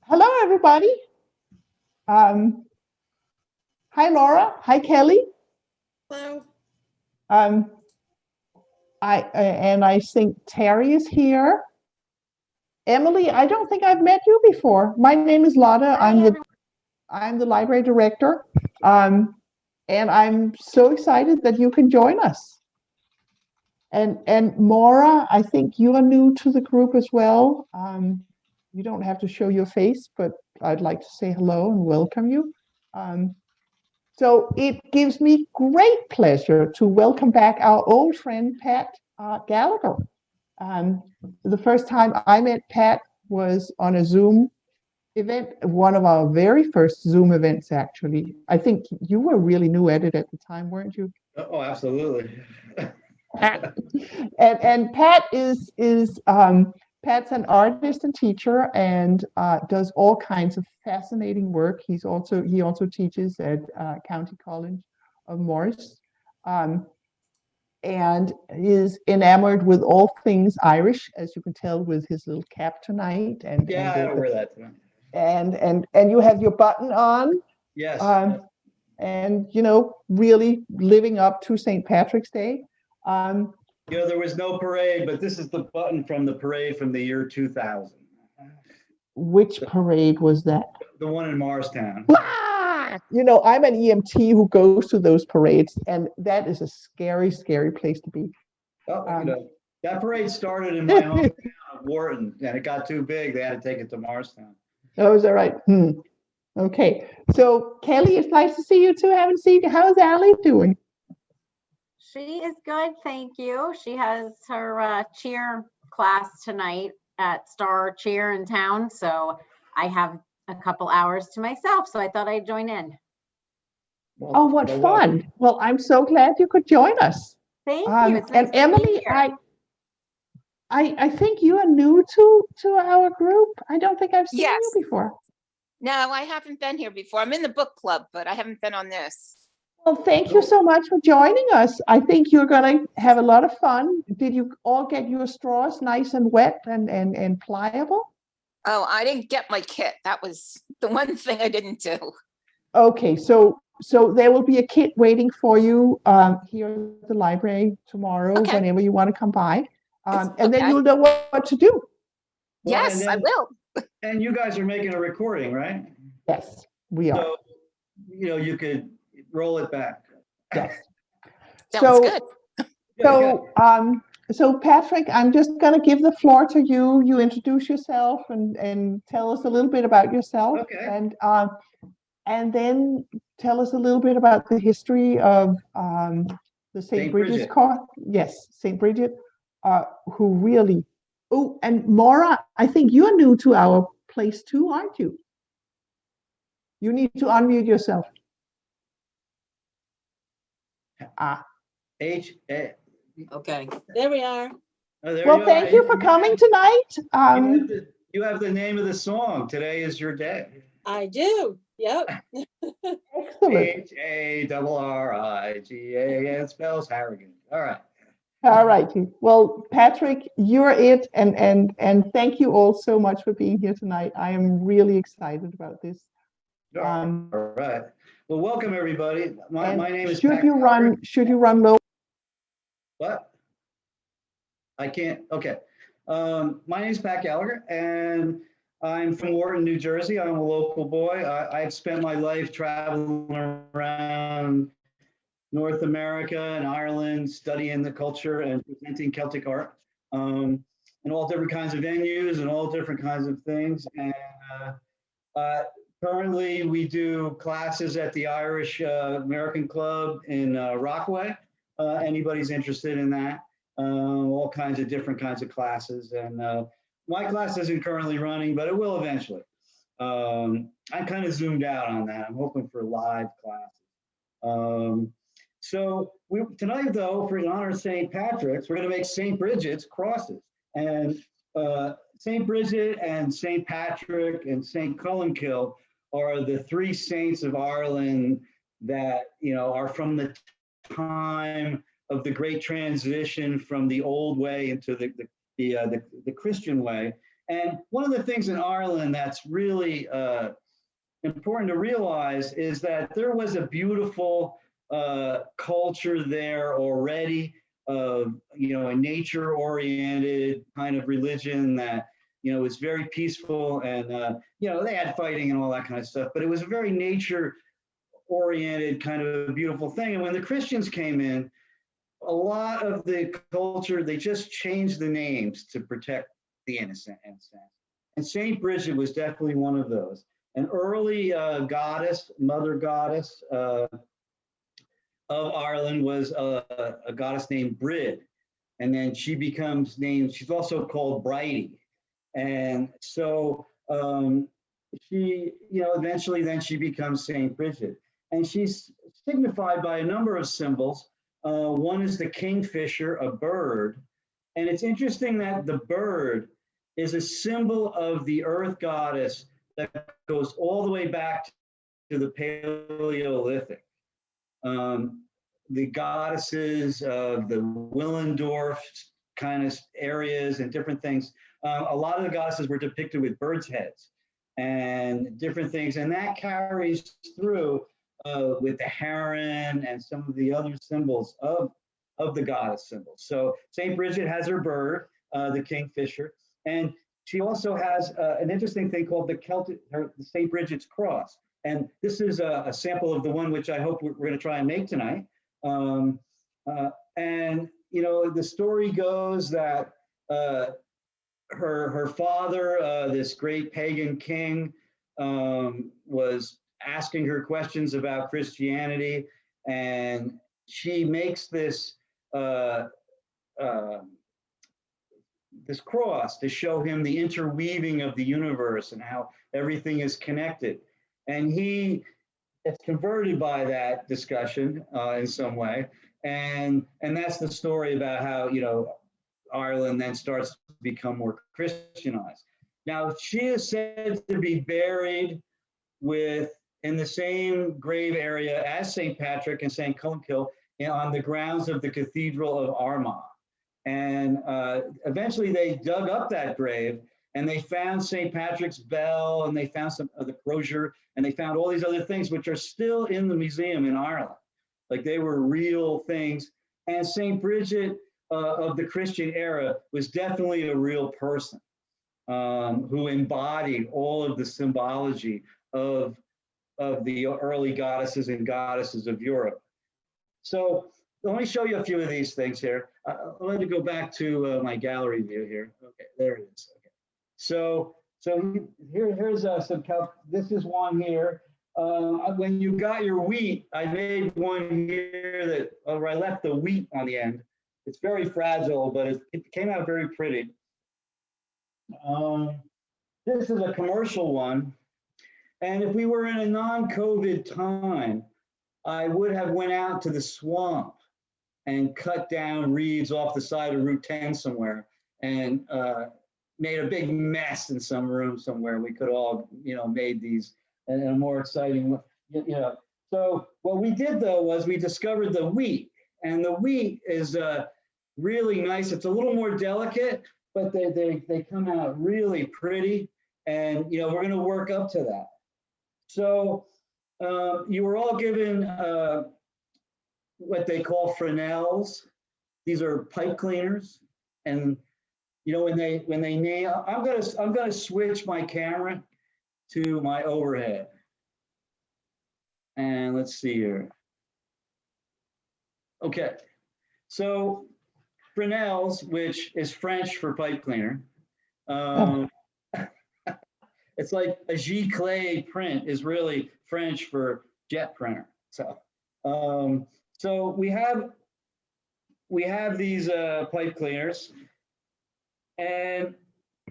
Hello, everybody. Um, Hi, Laura. Hi, Kelly. Hello. Um, I think Terry is here. Emily, I don't think I've met you before. My name is Lotta. Hi, everyone. I'm the library director. Um, and I'm so excited that you can join us. And Maura, I think you are new to the group as well. You don't have to show your face, but I'd like to say hello and welcome you. Um, So it gives me great pleasure to welcome back our old friend, Pat Gallagher. Um, the first time I met Pat was on a Zoom event, one of our very first Zoom events, actually. I think you were really new at it at the time, weren't you? Oh, absolutely. And Pat is Pat's an artist and teacher and does all kinds of fascinating work. He also teaches at County College of Morris, um, and is enamored with all things Irish, as you can tell with his little cap tonight. Yeah, I wear that tonight. And you have your button on. Yes. And really living up to St. Patrick's Day. There was no parade, but this is the button from the parade from the year 2000. Which parade was that? The one in Morristown. I'm an EMT who goes to those parades, and that is a scary, scary place to be. That parade started in my hometown of Wharton, and it got too big. They had to take it to Morristown. Oh, is that right? Okay. So, Kelly, it's nice to see you too. Haven't seen you. How's Allie doing? She is good, thank you. She has her cheer class tonight at Star Cheer in town, so I have a couple hours to myself, so I thought I'd join in. Oh, what fun. Well, I'm so glad you could join us. Thank you. It's nice and Emily, I think you are new to our group. I don't think I've seen you before. No, I haven't been here before. I'm in the book club, but I haven't been on this. Well, thank you so much for joining us. I think you're going to have a lot of fun. Did you all get your straws nice and wet and pliable? Oh, I didn't get my kit. That was the one thing I didn't do. Okay, so there will be a kit waiting for you here at the library tomorrow, whenever you want to come by. And then you'll know what to do. Yes, I will. And you guys are making a recording, right? Yes, we are. So, you could roll it back. Yes. Sounds good. So Patrick, I'm just going to give the floor to you. You introduce yourself and tell us a little bit about yourself. Okay. And then tell us a little bit about the history of the St. Brigid's cause. Yes, St. Brigid, who really. Oh, and Maura, I think you're new to our place too, aren't you? You need to unmute yourself. H-A. Okay, there we are. Oh, thank you for coming tonight. You have the name of the song. Today is your day. I do. Yep. Excellent. Harrigan. It spells Harrigan. All right. All right. Well, Patrick, you're it, and thank you all so much for being here tonight. I am really excited about this. All right. Well, welcome everybody. My name is. Should you run low? What? I can't. Okay. My name is Pat Gallagher, and I'm from Wharton, New Jersey. I'm a local boy. I've spent my life traveling around North America and Ireland, studying the culture and presenting Celtic art in all different kinds of venues and all different kinds of things. And currently, we do classes at the Irish American Club in Rockaway. Anybody's interested in that. All kinds of different kinds of classes. And my class isn't currently running, but it will eventually. I'm kind of zoomed out on that. I'm hoping for live classes. So tonight, though, in honor of St. Patrick's, we're going to make St. Brigid's crosses. And St. Brigid and St. Patrick and St. Columkill are the three saints of Ireland that are from the time of the great transition from the old way into the Christian way. And one of the things in Ireland that's really important to realize is that there was a beautiful culture there already of, a nature-oriented kind of religion that, was very peaceful, and, they had fighting and all that kind of stuff, but it was a very nature-oriented kind of beautiful thing. And when the Christians came in, a lot of the culture, they just changed the names to protect the innocent. And Saint Brigid was definitely one of those. An early goddess, mother goddess of Ireland was a goddess named Brigid. And then she becomes named, she's also called Brigid. And so she, eventually then she becomes Saint Brigid. And she's signified by a number of symbols. One is the kingfisher, a bird. And it's interesting that the bird is a symbol of the earth goddess that goes all the way back to the Paleolithic. The goddesses of the Willendorf kind of areas and different things. A lot of the goddesses were depicted with birds' heads and different things. And that carries through with the heron and some of the other symbols of the goddess symbols. So Saint Brigid has her bird, the kingfisher, and she also has an interesting thing called the Saint Brigid's cross. And this is a sample of the one which I hope we're going to try and make tonight. And the story goes that her father, this great pagan king, was asking her questions about Christianity, and she makes this this cross to show him the interweaving of the universe and how everything is connected. And he is converted by that discussion in some way. And that's the story about how, Ireland then starts to become more Christianized. Now, she is said to be buried in the same grave area as St. Patrick and St. Columkill on the grounds of the Cathedral of Armagh. And eventually they dug up that grave and they found St. Patrick's bell, and they found some of the crozier, and they found all these other things which are still in the museum in Ireland. Like, they were real things. And St. Brigid of the Christian era was definitely a real person who embodied all of the symbology of the early goddesses and goddesses of Europe. So let me show you a few of these things here. Let me go back to my gallery view here. Okay, there it is. Okay. So here's some this is one here. When you got your wheat, I made one here where I left the wheat on the end. It's very fragile, but it came out very pretty. This is a commercial one. And if we were in a non-COVID time, I would have went out to the swamp and cut down reeds off the side of Route 10 somewhere, and made a big mess in some room somewhere. We could all, made these in a more exciting, So what we did though was we discovered the wheat, and the wheat is really nice. It's a little more delicate, but they come out really pretty, and we're going to work up to that. So you were all given what they call fresnels. These are pipe cleaners, and when they nail, I'm gonna switch my camera to my overhead, and let's see here. Okay, so fresnels, which is French for pipe cleaner. It's like a giclée print is really French for jet printer. So, so we have these pipe cleaners, and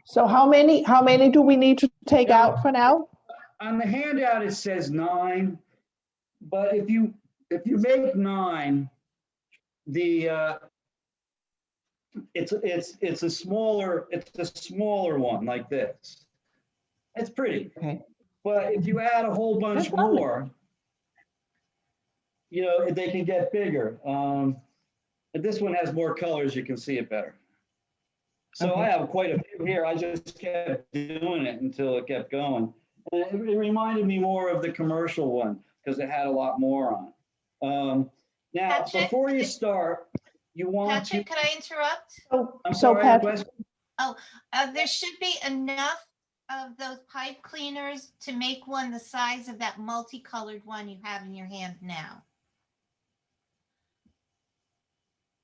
so how many do we need to take out for now? On the handout it says 9, but if you make 9, the it's a smaller one like this. It's pretty. Okay. But if you add a whole bunch more, they can get bigger. But this one has more colors, you can see it better. So I Okay. have quite a few here. I just kept doing it until it kept going. And it reminded me more of the commercial one because it had a lot more on it. Now, Patrick, before you start, you want to, Patrick, could I interrupt? I'm So sorry, Patrick, question? There should be enough of those pipe cleaners to make one the size of that multicolored one you have in your hand now.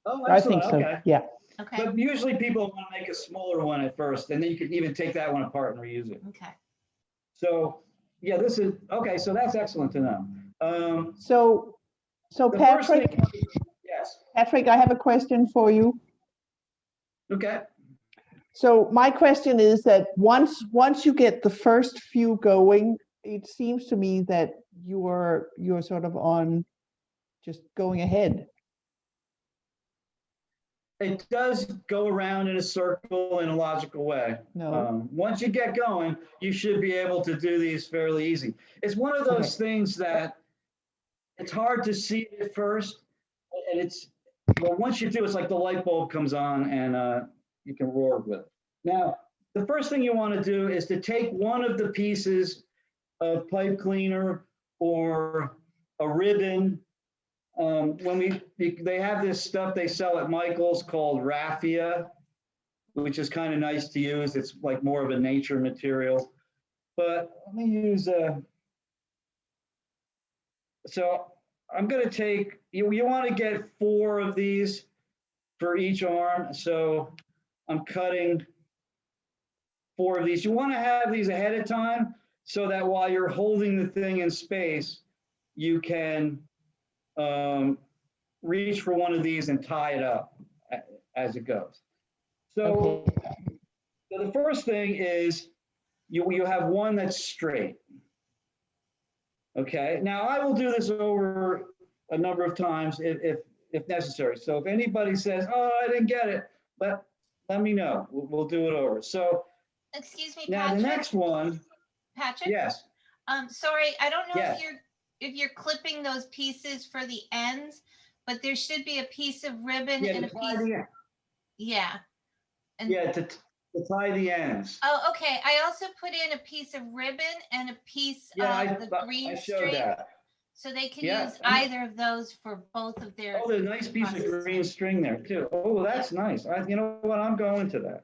Oh, I think excellent, so, okay. yeah. Okay, But usually people want to make a smaller one at first, and then you can even take that one apart and reuse it. okay. So, yeah, this is, okay, so that's excellent to know. So The first thing, Patrick, yes, Patrick, I have a question for you. okay. So my question is that once you get the first few going, it seems to me that you're sort of on just going ahead. It does go around in a circle in a logical way. No. Once you get going, you should be able to do these fairly easy. It's one of those things that it's hard to see at first, and well, once you do, it's like the light bulb comes on and you can roar with it. Now, the first thing you want to do is to take one of the pieces of pipe cleaner or a ribbon. They have this stuff they sell at Michael's called raffia, which is kind of nice to use. It's like more of a nature material. But let me use so I'm going to take, you want to get 4 of these for each arm. So I'm cutting 4 of these. You want to have these ahead of time so that while you're holding the thing in space, you can reach for one of these and tie it up as it goes. So, Okay. so the first thing is you have one that's straight. Okay, now I will do this over a number of times if necessary. So if anybody says, "Oh, I didn't get it," let me know. We'll do it over. So Excuse me, now the Patrick. next one, Patrick? yes, Sorry, I don't know yes. if you're clipping those pieces for the ends, but there should be a piece of ribbon Yeah, and a to tie piece. the end. Yeah. And Yeah, to tie the ends. oh, okay. I also put in a piece of ribbon and a piece Yeah, of the green I showed string, that. so they can Yeah, use either of those for both of their. Oh, there's a nice piece of green string there too. Oh, that's nice. You know what? I'm going to that.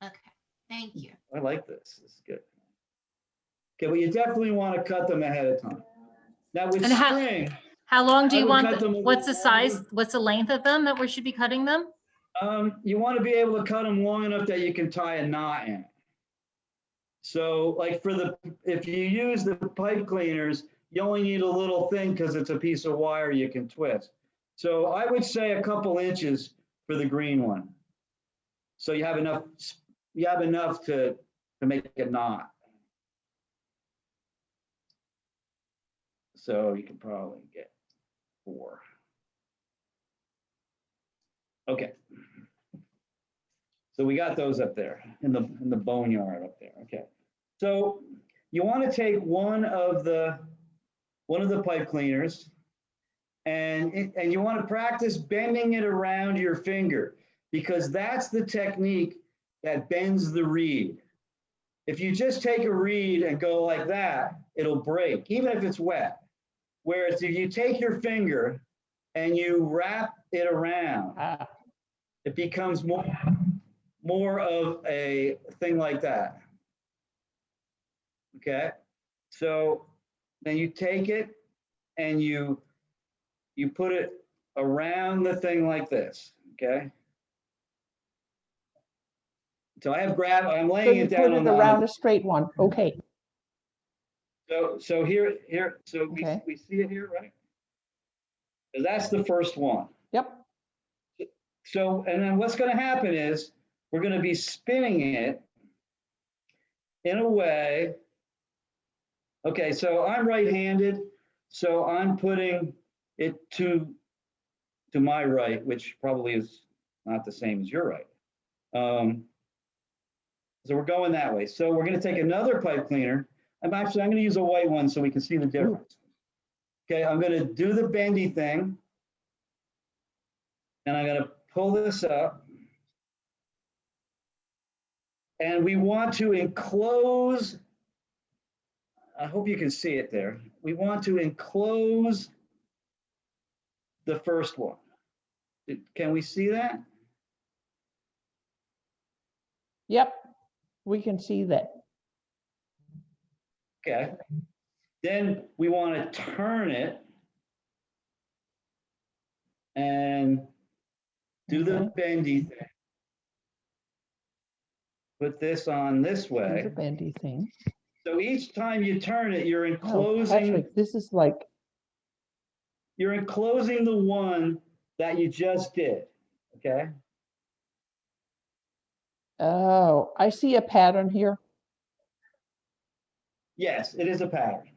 Okay, thank you. I like this. This is good. Okay, well, you definitely want to cut them ahead of time. Now with And string, how long do I you would want, cut them a what's the little size, longer. what's the length of them that we should be cutting them? You want to be able to cut them long enough that you can tie a knot in. So like if you use the pipe cleaners, you only need a little thing because it's a piece of wire you can twist. So I would say a couple inches for the green one. So you have enough to make a knot. So you can probably get 4. Okay. So we got those up there in the boneyard up there. Okay. So you want to take one of the pipe cleaners and you want to practice bending it around your finger because that's the technique that bends the reed. If you just take a reed and go like that, it'll break, even if it's wet. Whereas if you take your finger and you wrap it around, it becomes more of a thing like that. Okay, so then you take it and you put it around the thing like this. Okay, so I'm laying So you it down put on it around a straight one. Okay. So here, so Okay. we see it here, right? So that's the first one. Yep. So, and then what's going to happen is we're going to be spinning it in a way. Okay, so I'm right-handed, so I'm putting it to my right, which probably is not the same as your right. So we're going that way. So we're going to take another pipe cleaner. I'm going to use a white one so we can see the difference. Okay, I'm going to do the bendy thing, and I'm going to pull this up. And we want to enclose, I hope you can see it there. We want to enclose the first one. Can we see that? Yep, we can see that. Okay. Then we want to turn it and do the Okay. bendy thing. Put this on this Do way. the bendy thing. So each time you turn it, you're Oh, enclosing, Patrick, this is like, the one that you just did. Okay. oh, I see a pattern here. Yes, it is a pattern.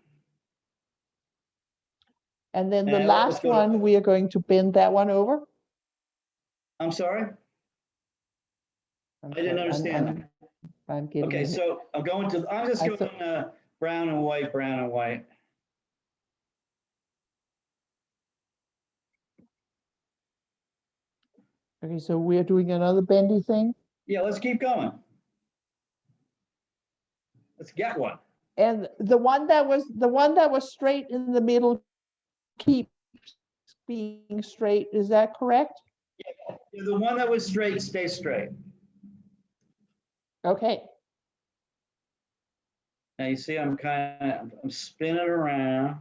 And then the And let's last go to- one, we are going to bend that one over. I'm sorry, I'm I didn't sorry, understand I'm- that. I'm getting Okay, it. so I'm just I going brown and white, brown and white. Okay, so we're doing another bendy thing. Yeah, let's keep going. Let's get one. And the one that was straight in the middle keeps being straight, is that correct? Yeah, the one that was straight, stay straight. Okay, Now you see I'm spinning around.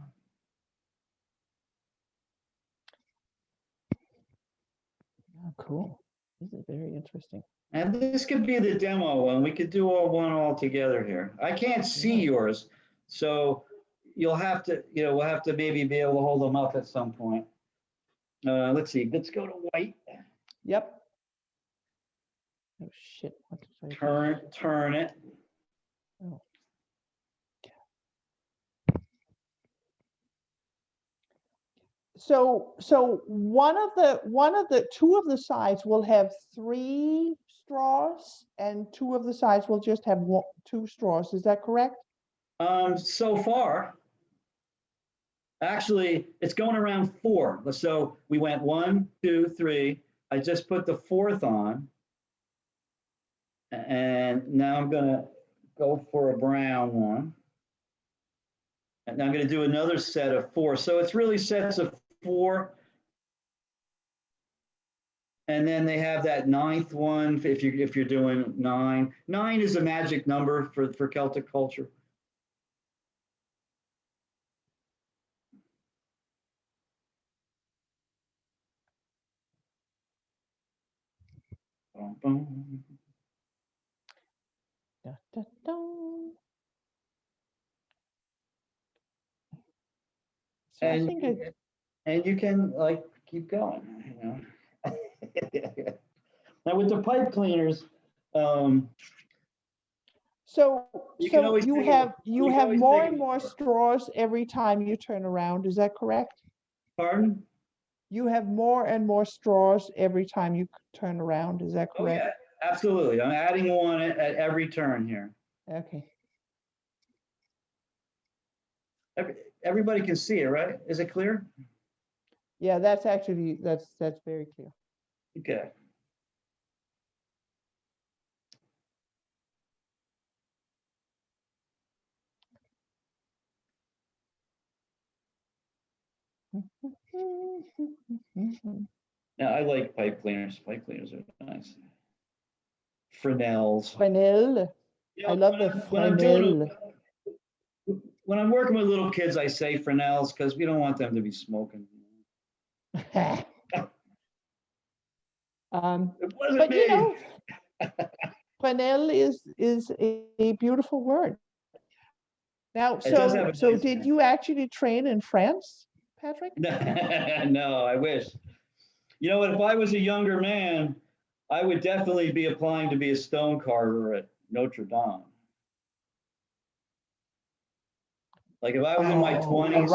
oh, cool. This is very interesting. And this could be the demo one. We could do one all together here. I can't see Yeah. yours, so you'll have to, we'll have to maybe be able to hold them up at some point. Let's see, let's go to white. Yep. Oh, shit. What did I do? Turn it. Oh. So two of the sides will have 3 straws and 2 of the sides will just have 2 straws. Is that correct? So far, actually, it's going around 4. So we went 1, 2, 3. I just put the 4th on. And now I'm gonna go for a brown one. And I'm gonna do another set of 4. So it's really sets of 4. And then they have that 9th one if you're doing 9. 9 is a magic number for Celtic culture. Boom, boom. Da, da, da. So I think And you can like keep going, Now with the pipe cleaners, so You can always you take a- have you can have always more take and a more pour. straws every time you turn around. Is that correct? pardon? You have more and more straws every time you turn around. Is that Oh correct? yeah, absolutely. I'm adding one at every turn here. Okay. Everybody can see it, right? Is it clear? Yeah, that's actually that's very clear. Okay. Now I like pipe cleaners. Pipe cleaners are nice. Fresnels. Fresnel. I love the When I'm working with little kids, I say Fresnels because we don't want them to be smoking. Fresnel. It wasn't But me. Fresnel is a beautiful word. Now, It does have a so nice did sound. you actually train in France, Patrick? No, I wish. If I was a younger man, I would definitely be applying to be a stone carver at Notre Dame. Like if I was in my Oh, 20s. and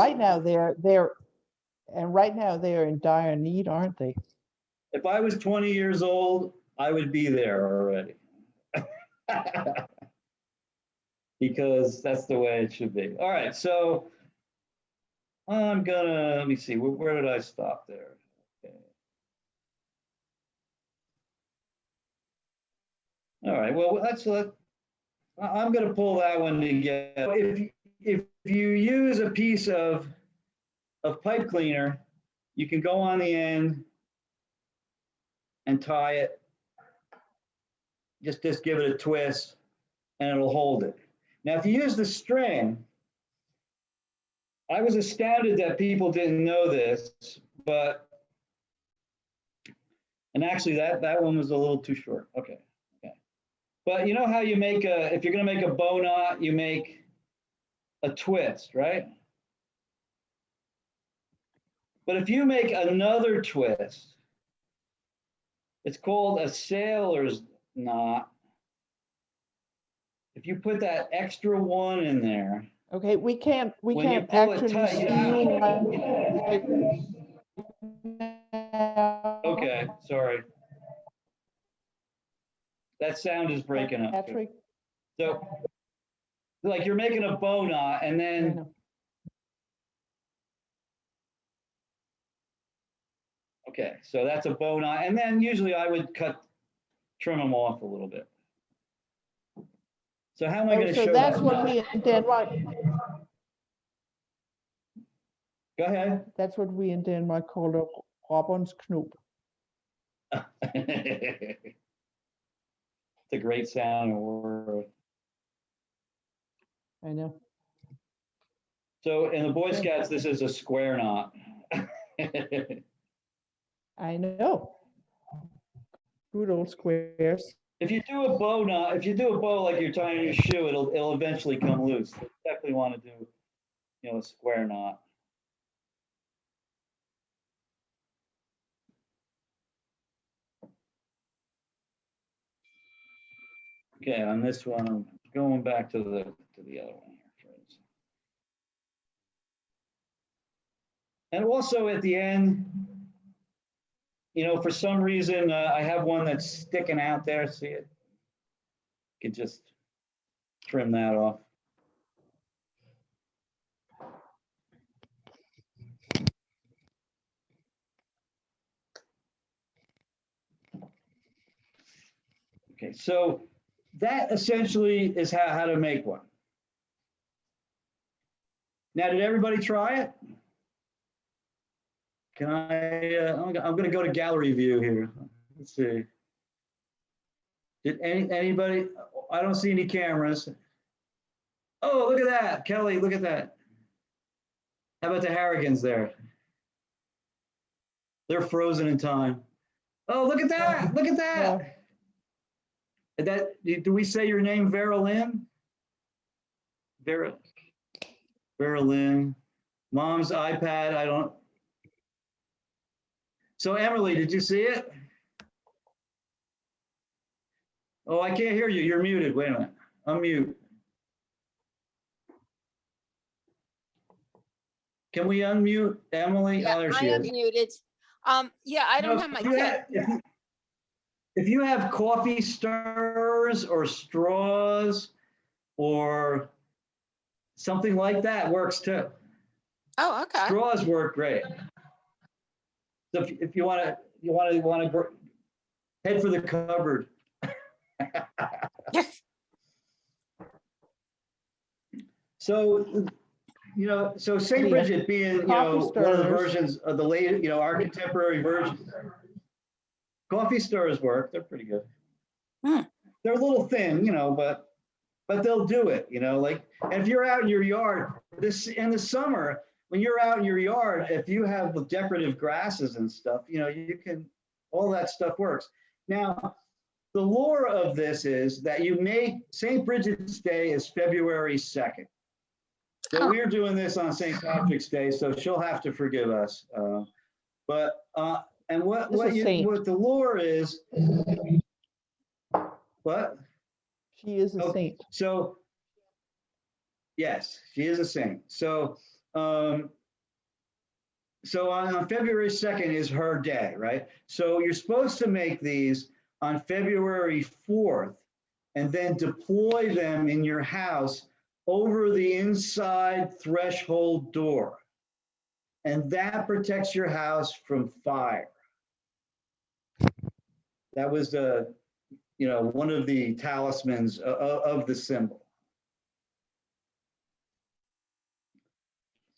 right now they're in dire need, aren't they? If I was 20 years old, I would be there already. Because that's the way it should be. All right, so let me see, where did I stop there? Okay. All right, well, I'm gonna pull that one together. If you use a piece of pipe cleaner, you can go on the end and tie it. Just give it a twist and it'll hold it. Now, if you use the string, I was astounded that people didn't know this, but, and actually that one was a little too short. Okay. But you know how you make if you're gonna make a bow knot, you make a twist, right? But if you make another twist, it's called a sailor's knot. If you put that extra one in there, Okay, we can't when you pull it actually tight, see you. okay, sorry. That sound is breaking up. Patrick, So, like you're making a bow knot and I then, know. okay, so that's a bow knot. And then usually I would trim them off a little bit. So how am I going to So show that's that? what we in Denmark, Go ahead. that's what we in Denmark call a Robin's Knoop. It's a great sound word. I know. So in the Boy Scouts, this is a square knot. I know. Good old squares. If you do a bow knot, if you do a bow like you're tying your shoe, it'll eventually come loose. You definitely want to do, a square knot. Okay, on this one, I'm going back to the other one here. And also at the end, for some reason, I have one that's sticking out there. See it? You could just trim that off. Okay, so that essentially is how to make one. Now, did everybody try it? Can I'm going to go to gallery view here. Let's see. Did anybody? I don't see any cameras. Oh, look at that, Kelly. Look at that. How about the Harrigans there? They're frozen in time. Oh, look at that! Look at that! Do we say your name, Vera Lynn? Vera Lynn. Mom's iPad. I don't. So Emily, did you see it? Oh, I can't hear you. You're muted. Wait a minute. Unmute. Can we unmute Emily? Yeah, Oh, there I she am is. muted. Yeah, I don't No, have my if you camera. if you have coffee stirrers or straws or something like that, works too. Oh, okay. Straws work great. So if you want to head for the cupboard. So, so St. Brigid being, one of the versions of the late, our contemporary version. Coffee stirrers work. They're pretty good. They're a little thin, but they'll do it, and if you're out in your yard in the summer, when you're out in your yard, if you have decorative grasses and stuff, you can, all that stuff works. Now, the lore of this is that St. Brigid's Day is February 2nd. So we're doing this on St. Patrick's Day, so she'll have to forgive us. And what the lore is, what? She is a saint. So, yes, she is a saint. So, on February 2nd is her day, right? So you're supposed to make these on February 4th and then deploy them in your house over the inside threshold door. And that protects your house from fire. That was one of the talismans of the symbol.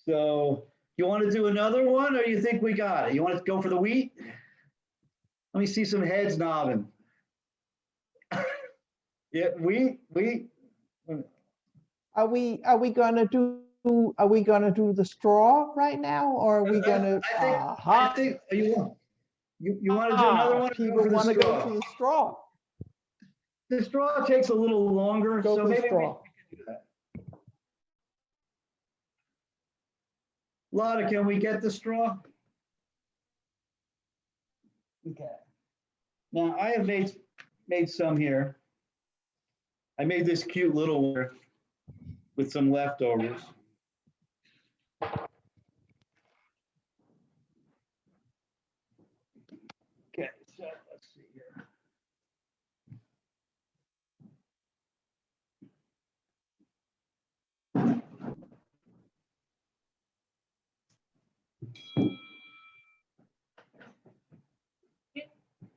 So you want to do another one, or you think we got it? You want to go for the wheat? Let me see some heads nodding. Yeah, wheat. Are we gonna do the straw right now, or are we gonna? I think you want to do another one? Or go People for the want to go straw? to the straw. The straw takes a little longer, Go so for the maybe we straw. can do that. Lotta, can we get the straw? Okay. Now I have made some here. I made this cute little one with some leftovers. Okay, so let's see here.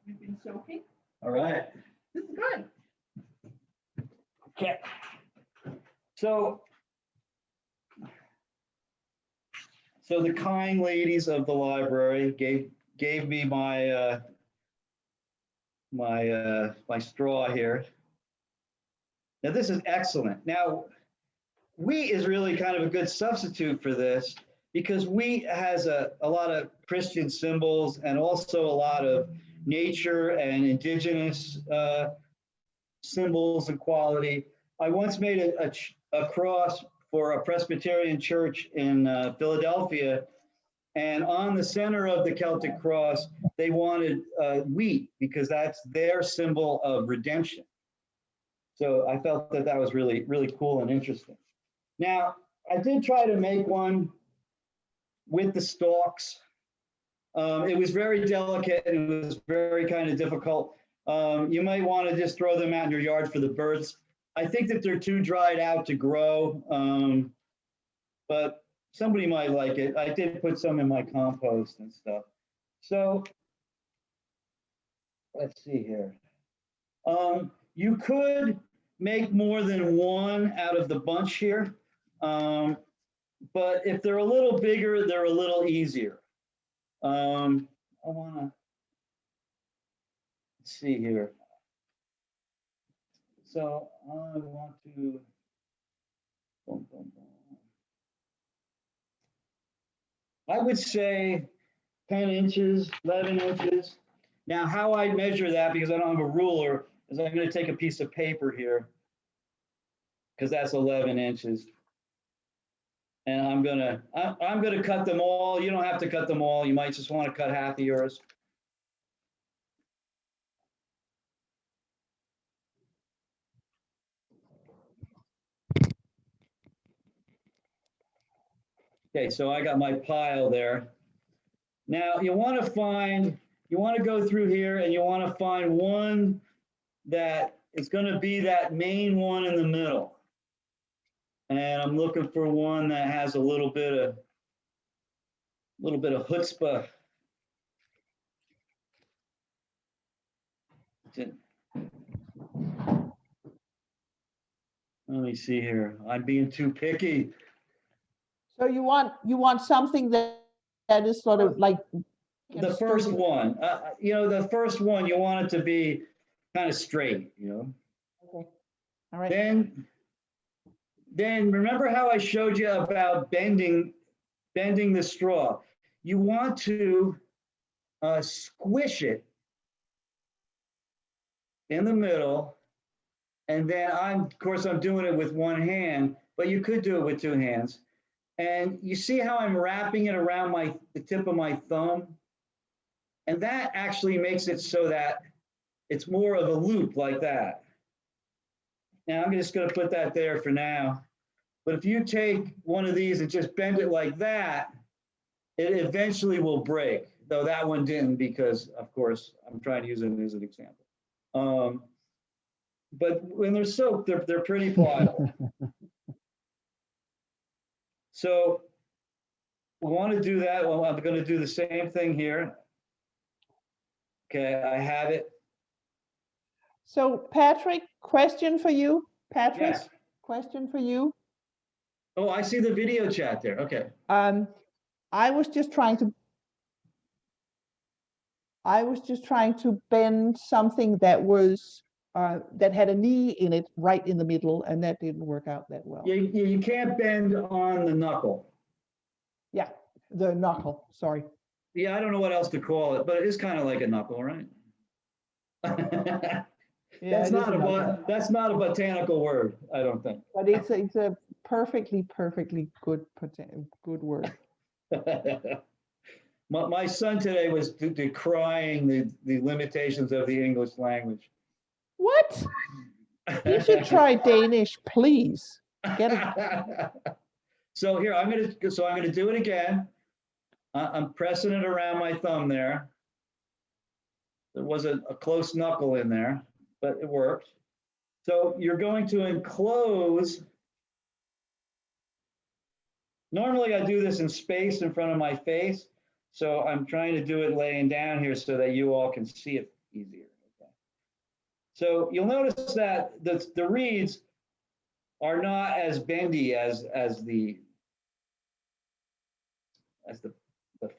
You've been soaking. All right. This is good. Okay. So the kind ladies of the library gave me my my straw here. Now this is excellent. Now wheat is really kind of a good substitute for this because wheat has a lot of Christian symbols and also a lot of nature and indigenous symbols and quality. I once made a cross for a Presbyterian church in Philadelphia, and on the center of the Celtic cross, they wanted wheat because that's their symbol of redemption. So I felt that was really, really cool and interesting. Now, I did try to make one with the stalks. It was very delicate and it was very kind of difficult. You might want to just throw them out in your yard for the birds. I think that they're too dried out to grow, but somebody might like it. I did put some in my compost and stuff. So let's see here. You could make more than one out of the bunch here, but if they're a little bigger, they're a little easier. I want to see here. So I want to, boom, boom, boom. I would say 10 inches, 11 inches. Now, how I measure that, because I don't have a ruler, is I'm going to take a piece of paper here, because that's 11 inches. And I'm gonna cut them all. You don't have to cut them all. You might just want to cut half of yours. Okay, so I got my pile there. Now you want to go through here and you want to find one that is going to be that main one in the middle. And I'm looking for one that has a little bit of chutzpah. Let me see here. I'm being too picky. So you want something that is sort of like The first one, the first one, you want it to be kind of straight, Okay. All right. Then remember how I showed you about bending the straw. You want to squish it in the middle, and then of course I'm doing it with one hand, but you could do it with two hands. And you see how I'm wrapping it around the tip of my thumb? And that actually makes it so that it's more of a loop like that. Now I'm just going to put that there for now. But if you take one of these and just bend it like that, it eventually will break. Though that one didn't, because of course I'm trying to use it as an example. But when they're soaked, they're pretty pliable. So we want to do that. Well, I'm going to do the same thing here. Okay, I have it. So Patrick, question for you. Patrick, Yes. question for you. Oh, I see the video chat there. Okay. I was just trying to bend something that was that had a knee in it right in the middle, and that didn't work out that well. You can't bend on the knuckle. Yeah, the knuckle, sorry. Yeah, I don't know what else to call it, but it is kind of like a knuckle, right? Yeah, That's it is not a knuckle. that's not a botanical word, I don't think. But it's a perfectly good word. My son today was decrying the limitations of the English language. What? You should try Danish, please. Get it. So here, I'm gonna do it again. I'm pressing it around my thumb there. There was a close knuckle in there, but it worked. So you're going to enclose. Normally I do this in space in front of my face. So I'm trying to do it laying down here so that you all can see it easier. Okay. So you'll notice that the reeds are not as bendy as the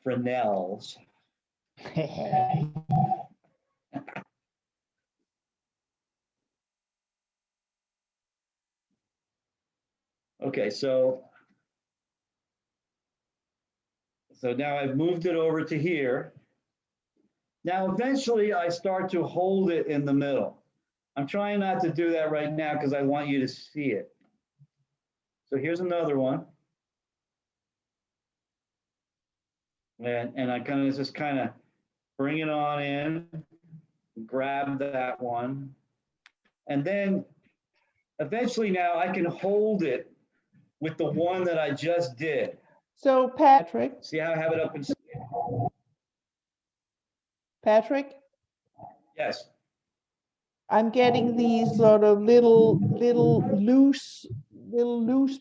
Fresnels. Okay, so now I've moved it over to here. Now, eventually I start to hold it in the middle. I'm trying not to do that right now because I want you to see it. So here's another one. And I just kind of bring it on in, grab that one. And then eventually now I can hold it with the one that I just did. So Patrick, See how I have it up in? Patrick, Yes. I'm getting these sort of little loose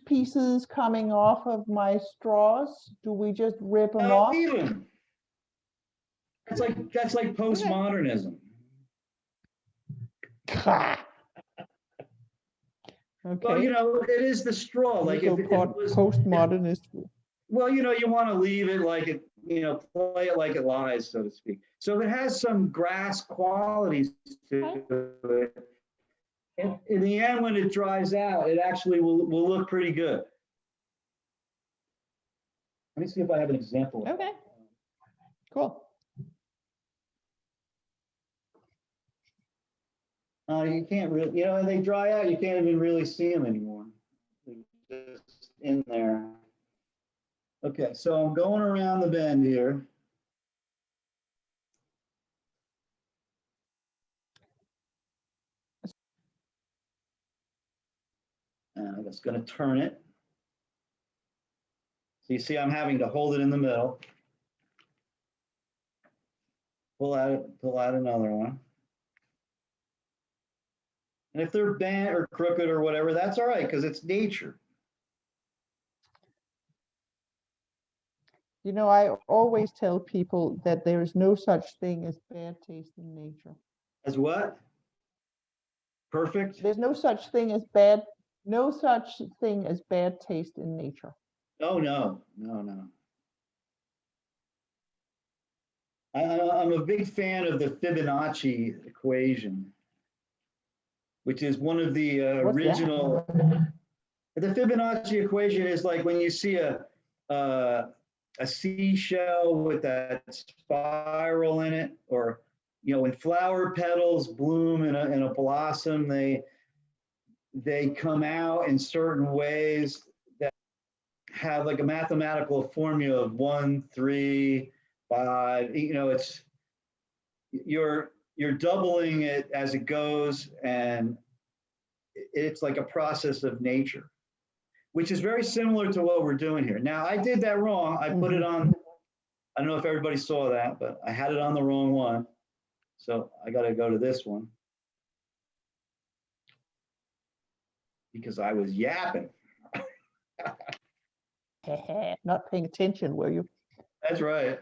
pieces coming off of my straws. Do we just rip them off? Leave them. That's like postmodernism. Okay. Well, you know, it is the straw. Like if it was postmodernist. well, you know, you want to leave it like it, you know, play it like it lies, so to speak. So if it has some grass qualities to it, in the end, when it dries out, it actually will look pretty good. Let me see if I have an example. Okay. Cool. You can't really, you know, when they dry out, you can't even really see them anymore. They're just in there. Okay, so I'm going around the bend here. And I'm just going to turn it. So you see, I'm having to hold it in the middle. Pull out another one. And if they're bent or crooked or whatever, that's all right because it's nature. You know, I always tell people that there is no such thing as bad taste in nature. As what? Perfect? There's no such thing as bad taste in nature. Oh, no. I'm a big fan of the Fibonacci equation, which is one of the original. The Fibonacci equation is like when you see a seashell with that spiral in it, or you know, when flower petals bloom in a blossom, they come out in certain ways that have like a mathematical formula of 1, 3, 5. You know, it's you're doubling it as it goes, and it's like a process of nature, which is very similar to what we're doing here. Now, I did that wrong. I put it on, I don't know if everybody saw that, but I had it on the wrong one. So I got to go to this one because I was yapping. Not paying attention, were you? That's right.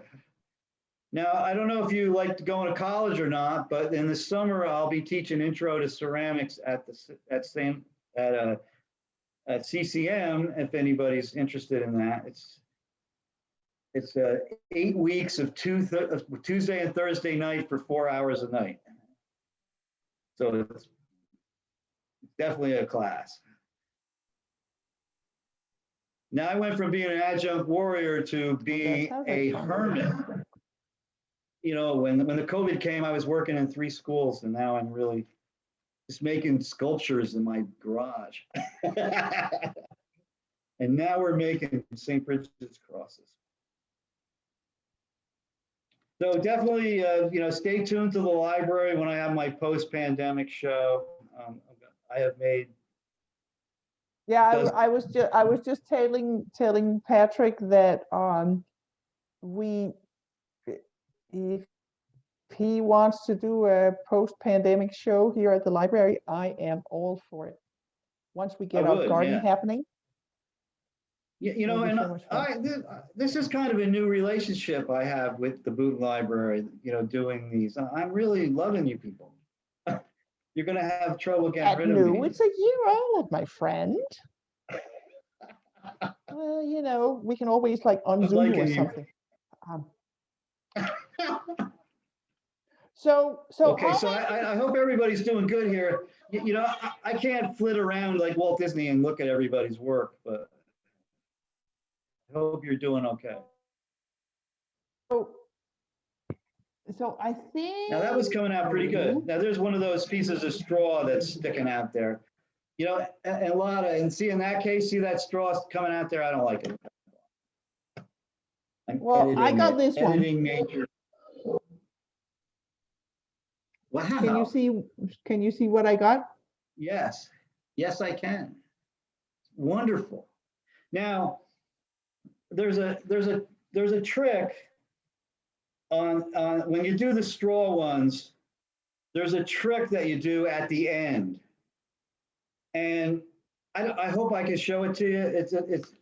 Now, I don't know if you like to go to college or not, but in the summer, I'll be teaching Intro to Ceramics at CCM, if anybody's interested in that. It's 8 weeks of Tuesday and Thursday night for 4 hours a night. So it's definitely a class. Now I went from being an adjunct warrior to being sounds like a fun. hermit. You know, when the COVID came, I was working in 3 schools, and now I'm really just making sculptures in my garage. And now we're making St. Bridget's crosses. So definitely, you know, stay tuned to the library when I have my post-pandemic show. I have made. Yeah, Does- I was just telling Patrick that we if he wants to do a post-pandemic show here at the library, I am all for it. Once we get our garden happening. You know, That'd be and so much fun. this is kind of a new relationship I have with the Boonton Library, you know, doing these. I'm really loving you people. You're going to have trouble getting rid of me. It's a year old, my friend. Well, you know, we can always like unzoom you or liking you. something. So Okay, so I hope everybody's doing good here. You know, I can't flit around like Walt Disney and look at everybody's work, but I hope you're doing okay. So I think Now that was coming out pretty good. Now there's one of those pieces of straw that's sticking out there. You know, and a lot of, and see in that case, see that straw coming out there? I don't like it. Well, I got this one. Editing major. Wow. Can you see what I got? Yes. Yes, I can. Wonderful. Now, there's a trick on when you do the straw ones, there's a trick that you do at the end. And I hope I can show it to you.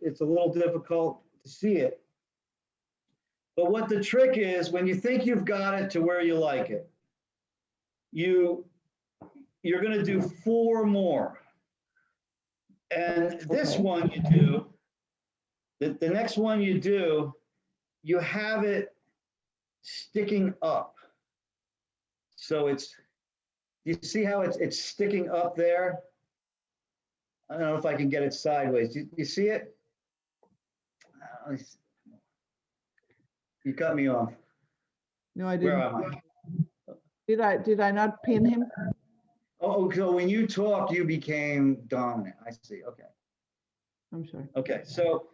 It's a little difficult to see it. But what the trick is, when you think you've got it to where you like it, you're going to do 4 more. And this one you do, the next one you do, you have it sticking up. So you see how it's sticking up there? I don't know if I can get it sideways. Do you see it? You cut me off. No, I Where didn't. am I? Did I not pin him? Oh, so when you talked, you became dominant. I see. Okay. I'm sorry. Okay. So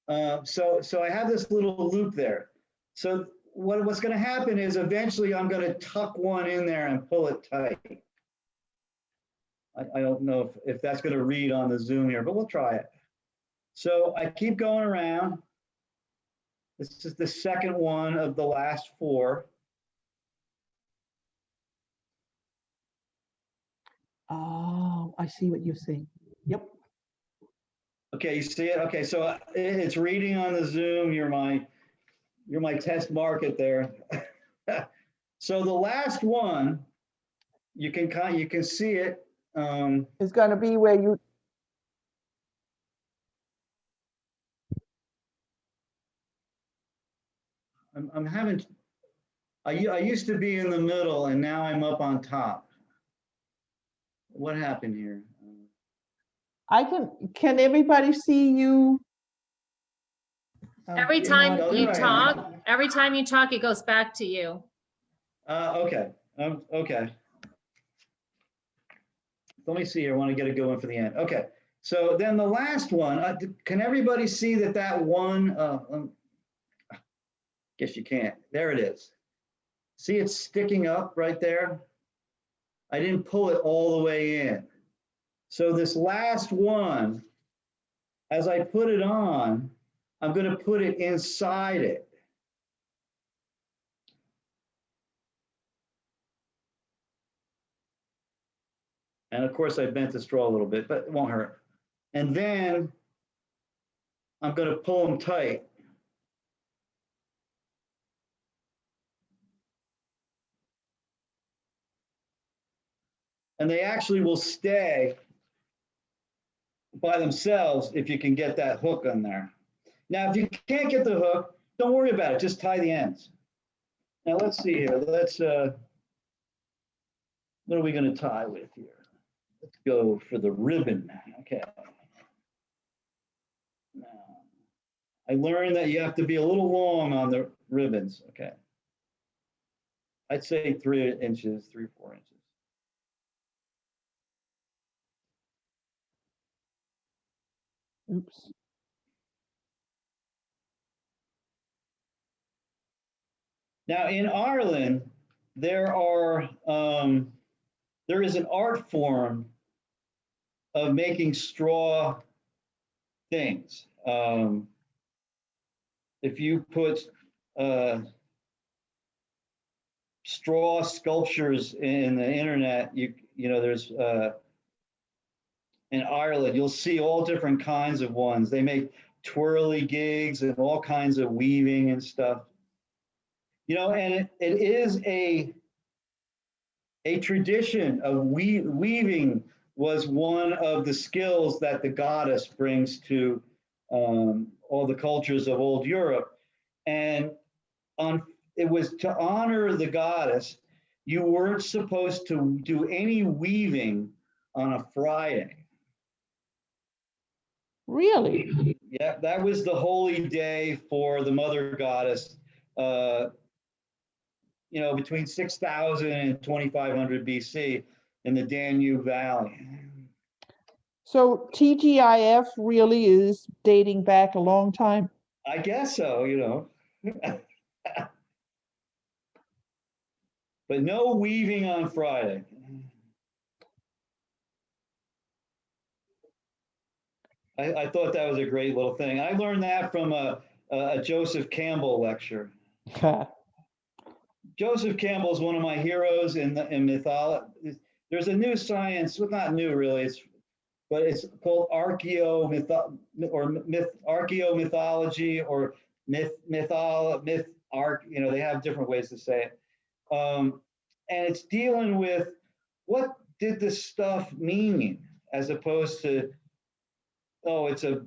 I have this little loop there. So what's going to happen is eventually I'm going to tuck one in there and pull it tight. I don't know if that's going to read on the Zoom here, but we'll try it. So I keep going around. This is the second one of the last 4. Oh, I see what you're saying. Yep. Okay, you see it? Okay, so it's reading on the Zoom. You're my test market there. So the last one, you can see it. It's going to be where you. I'm having. I used to be in the middle, and now I'm up on top. What happened here? Can everybody see you? Every you know time what, you there I talk, it goes back to you. Okay. Okay. Let me see here. I want to get a good one for the end. Okay. So then the last one, can everybody see that one? Guess you can't. There it is. See, it's sticking up right there. I didn't pull it all the way in. So this last one, as I put it on, I'm going to put it inside it. And of course, I bent the straw a little bit, but it won't hurt. And then I'm going to pull them tight. and they actually will stay by themselves if you can get that hook on there. Now, if you can't get the hook, don't worry about it. Just tie the ends. Now, let's see here. Let's, what are we going to tie with here? Let's go for the ribbon. Okay. Now, I learned that you have to be a little long on the ribbons. Okay. I'd say 3 inches, 3 or 4 inches. Oops. Now in Ireland, there is an art form of making straw things. If you put straw sculptures in the internet, you know there's in Ireland, you'll see all different kinds of ones. They make twirly gigs and all kinds of weaving and stuff. You know, and it is a tradition of weaving was one of the skills that the goddess brings to all the cultures of old Europe. And it was to honor the goddess, you weren't supposed to do any weaving on a Friday. Really? Yeah, that was the holy day for the mother goddess, you know, between 6000 and 2500 BC in the Danube Valley. So TGIF really is dating back a long time. I guess so, you know. But no weaving on Friday. I thought that was a great little thing. I learned that from a Joseph Campbell lecture. Joseph Campbell is one of my heroes in mythology. There's a new science, well, not new really, but it's called archaeomythology or you know, they have different ways to say it. And it's dealing with what did this stuff mean, as opposed to, oh, it's a,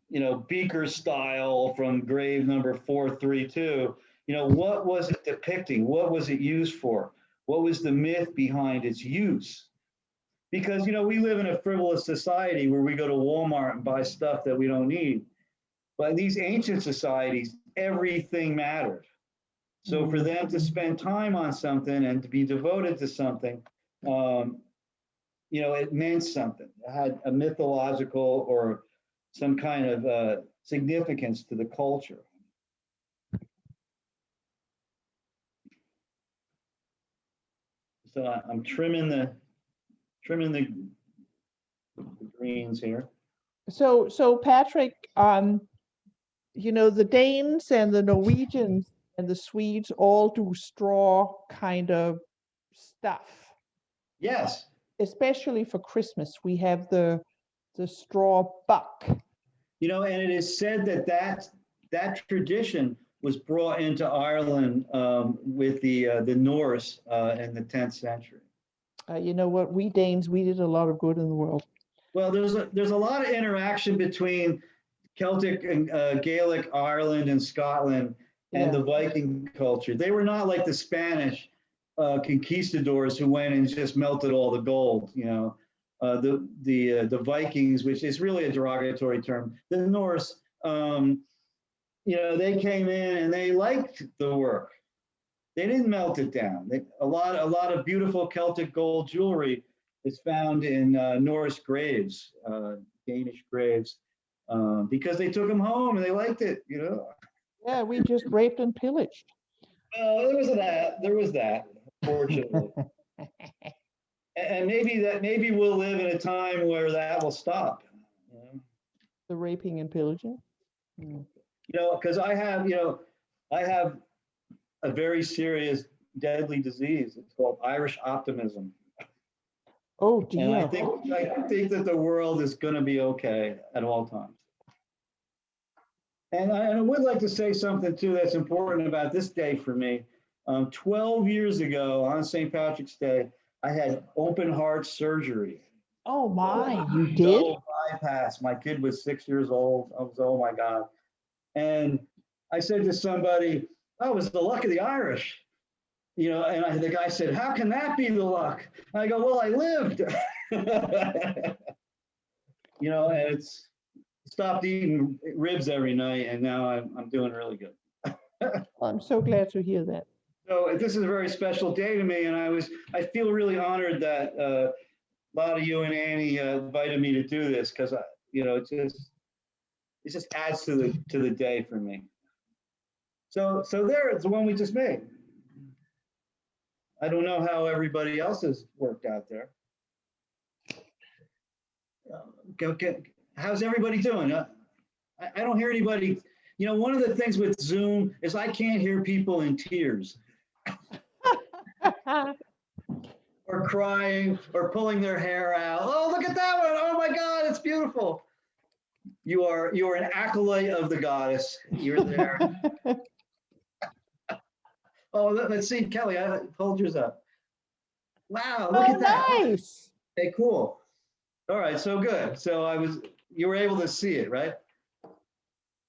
you know, beaker style from grave number 432. You know, what was it depicting? What was it used for? What was the myth behind its use? Because, you know, we live in a frivolous society where we go to Walmart and buy stuff that we don't need. But in these ancient societies, everything mattered. So for them to spend time on something and to be devoted to something, you know, it meant something. It had a mythological or some kind of significance to the culture. So I'm trimming the greens here. So Patrick, you know, the Danes and the Norwegians and the Swedes all do straw kind of stuff. Yes. Especially for Christmas, we have the straw buck. You know, and it is said that tradition was brought into Ireland with the Norse in the 10th century. You know what, we Danes, we did a lot of good in the world. Well, there's a lot of interaction between Celtic and Gaelic Ireland and Scotland and the Viking culture. They were not like the Spanish conquistadors who went and just melted all the gold. You know, the Vikings, which is really a derogatory term. The Norse, you know, they came in and they liked the work. They didn't melt it down. A lot of beautiful Celtic gold jewelry is found in Norse graves, Danish graves, because they took them home and they liked it. You know. Yeah, we just raped and pillaged. Well, there was that, fortunately. And maybe we'll live in a time where that will stop. You know? The raping and pillaging. You know, because I have a very serious, deadly disease. It's called Irish optimism. Oh dear. And I think that the world is going to be okay at all times. And I would like to say something too that's important about this day for me. 12 years ago on St. Patrick's Day, I had open heart surgery. Oh my, you did? No bypass. My kid was 6 years old. I was, oh my God. And I said to somebody, oh, it was the luck of the Irish. And the guy said, how can that be the luck? And I go, well, I lived. And it's stopped eating ribs every night, and now I'm doing really good. I'm so glad to hear that. So this is a very special day to me, and I feel really honored that a lot of you and Annie invited me to do this, because it just adds to the day for me. So there's the one we just made. I don't know how everybody else has worked out there. Okay. How's everybody doing? I don't hear anybody. One of the things with Zoom is I can't hear people in tears or crying or pulling their hair out. Oh, look at that one. Oh my God, it's beautiful. You are an acolyte of the goddess. You're there. Oh, let's see, Kelly, hold yours up. Wow, look at that. Nice. Okay, cool. All right, so good. So you were able to see it, right?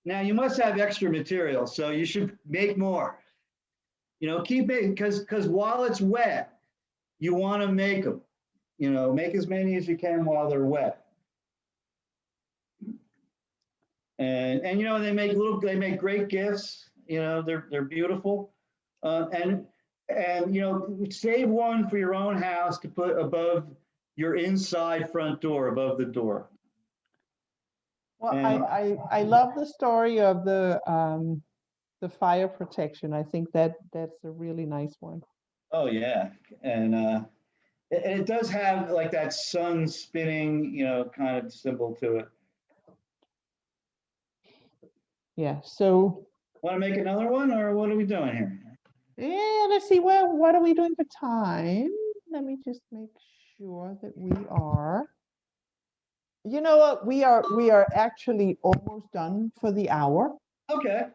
Now you must have extra material, so you should make more. Keep making, because while it's wet, you want to make them. Make as many as you can while they're wet. And they make great gifts. They're beautiful. And save one for your own house to put above your inside front door, above the door. Well, And- I love the story of the fire protection. I think that's a really nice one. Oh yeah, and it does have like that sun spinning, kind of symbol to it. Yeah. So Want to make another one, or what are we doing here? yeah, let's see. Well, what are we doing for time? Let me just make sure that we are. You know what? We are actually almost done for the hour. Okay.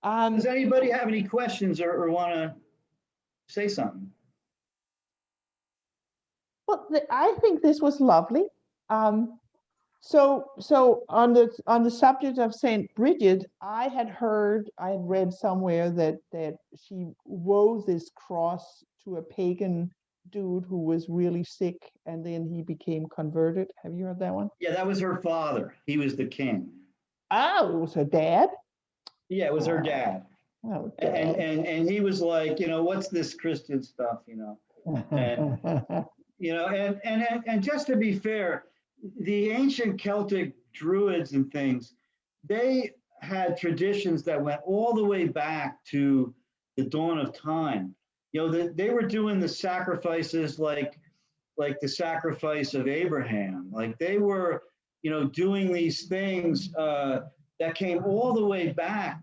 Does anybody have any questions or want to say something? Well, I think this was lovely. So on the subject of Saint Brigid, I had read somewhere that she wove this cross to a pagan dude who was really sick, and then he became converted. Have you heard that one? Yeah, that was her father. He was the king. Oh, it was her dad. Yeah, it was her dad. Oh, And he was like, what's this Christian stuff, and and just to be fair, the ancient Celtic druids and things, they had traditions that went all the way back to the dawn of time. They were doing the sacrifices like the sacrifice of Abraham. Like they were, doing these things that came all the way back,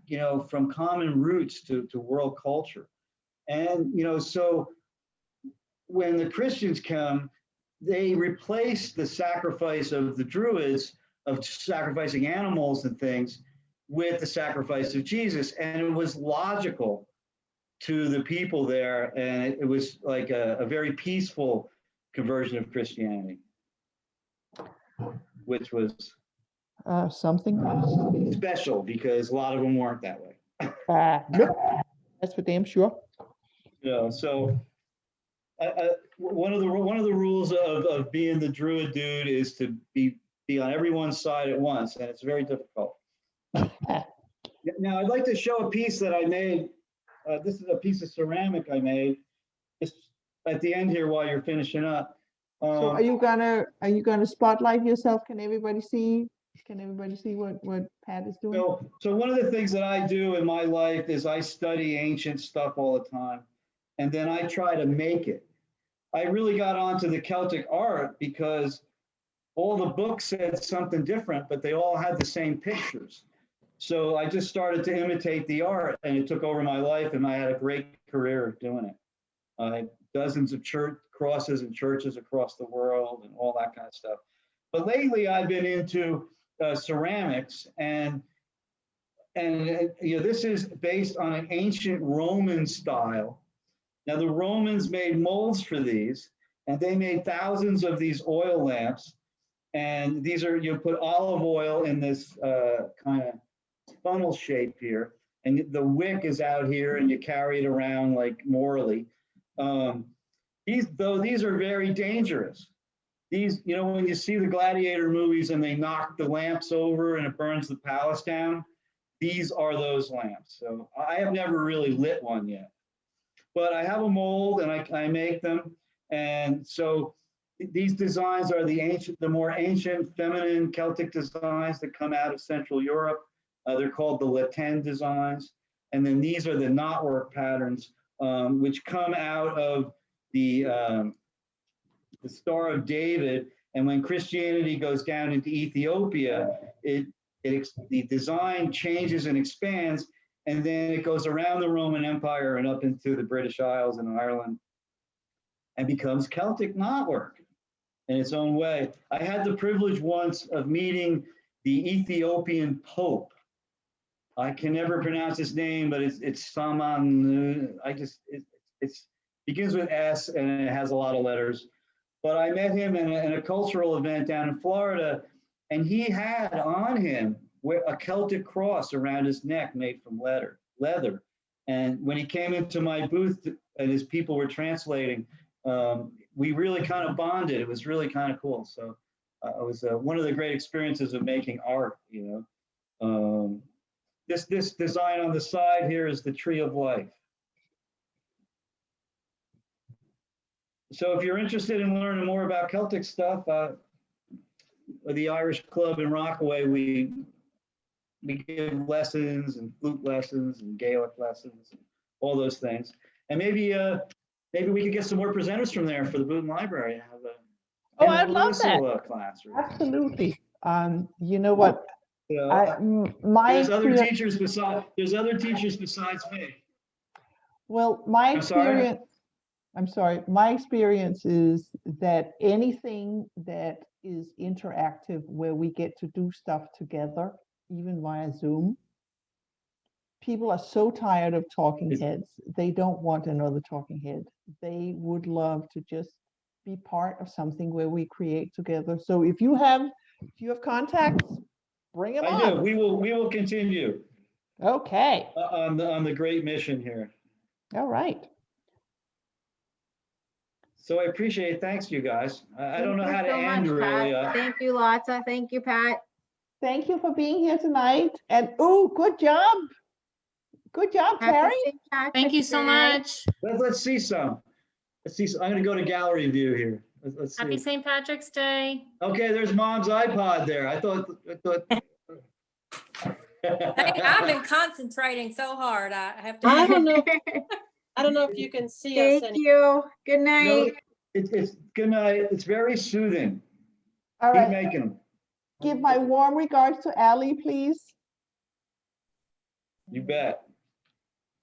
from common roots to world culture. And, so when the Christians come, they replaced the sacrifice of the Druids of sacrificing animals and things with the sacrifice of Jesus. And it was logical to the people there. And it was like a very peaceful conversion of Christianity, which was something special because a lot of them weren't that way. Nope. That's for damn sure. So one of the rules of being the Druid dude is to be on everyone's side at once, and it's very difficult. Now I'd like to show a piece that I made. This is a piece of ceramic I made. Just at the end here while you're finishing up. So are you gonna spotlight yourself? Can everybody see? Can everybody see what Pat is doing? So one of the things that I do in my life is I study ancient stuff all the time, and then I try to make it. I really got onto the Celtic art because all the books said something different, but they all had the same pictures. So I just started to imitate the art, and it took over my life, and I had a great career doing it. Dozens of church crosses and churches across the world and all that kind of stuff. But lately I've been into ceramics, and this is based on an ancient Roman style. Now the Romans made molds for these, And they made thousands of these oil lamps. And these are, you put olive oil in this kind of funnel shape here. And the wick is out here and you carry it around like morally. These are very dangerous. These, you know, when you see the gladiator movies and they knock the lamps over and it burns the palace down, these are those lamps. So I have never really lit one yet, but I have a mold and I make them. And so these designs are the more ancient feminine Celtic designs that come out of Central Europe. They're called the Latin designs. And then these are the knotwork patterns, which come out of the Star of David. And when Christianity goes down into Ethiopia, the design changes and expands, and then it goes around the Roman Empire and up into the British Isles and Ireland and becomes Celtic knotwork in its own way. I had the privilege once of meeting the Ethiopian Pope. I can never pronounce his name, but it's Saman. It begins with S and it has a lot of letters. But I met him in a cultural event down in Florida, and he had on him a Celtic cross around his neck made from leather. And when he came into my booth and his people were translating, we really kind of bonded. It was really kind of cool. So it was one of the great experiences of making art, you know. This design on the side here is the Tree of Life. So if you're interested in learning more about Celtic stuff, the Irish Club in Rockaway, we give lessons and flute lessons and Gaelic lessons, and all those things. And maybe we could get some more presenters from there for the Boonton Library. I'd love that. Class, Absolutely. You know what? You know, My there's other experience, teachers besides me. well, my I'm sorry? experience, I'm sorry, my experience is that anything that is interactive where we get to do stuff together, even via Zoom, people are so tired of talking heads. They don't want another talking head. They would love to just be part of something where we create together. So if you have contacts, bring them I do. on. We will continue Okay. on the great mission here. All right. So I appreciate it. Thanks, you guys. I don't know Thank how you to so end much, really. Pat. Thank you, Lotta. Thank you, Pat. Thank you for being here tonight. And good job. Good job, Happy Terry. St. Patrick's Thank you so Day. much. Let's see some. Let's see. I'm going to go to gallery view here. Let's see. Happy St. Patrick's Day. Okay, there's Mom's iPod there. I thought. Hey, I've been concentrating so hard. I have to. I don't know. I don't know if you can see us. Thank you. Good No, night. it's good night. It's very soothing. All Keep right. making them. Give my warm regards to Allie, please. You bet.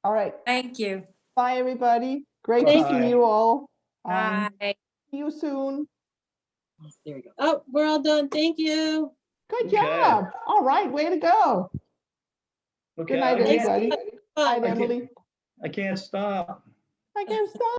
All right. Thank you. Bye, everybody. Great Bye. to see you all. Bye. See you soon. There you go. Oh, we're all done. Thank you. Good Okay. job. All right. Way to go. Okay. Good night, I can't- everybody. Good night, I can't- Emily. I can't stop. I can't stop.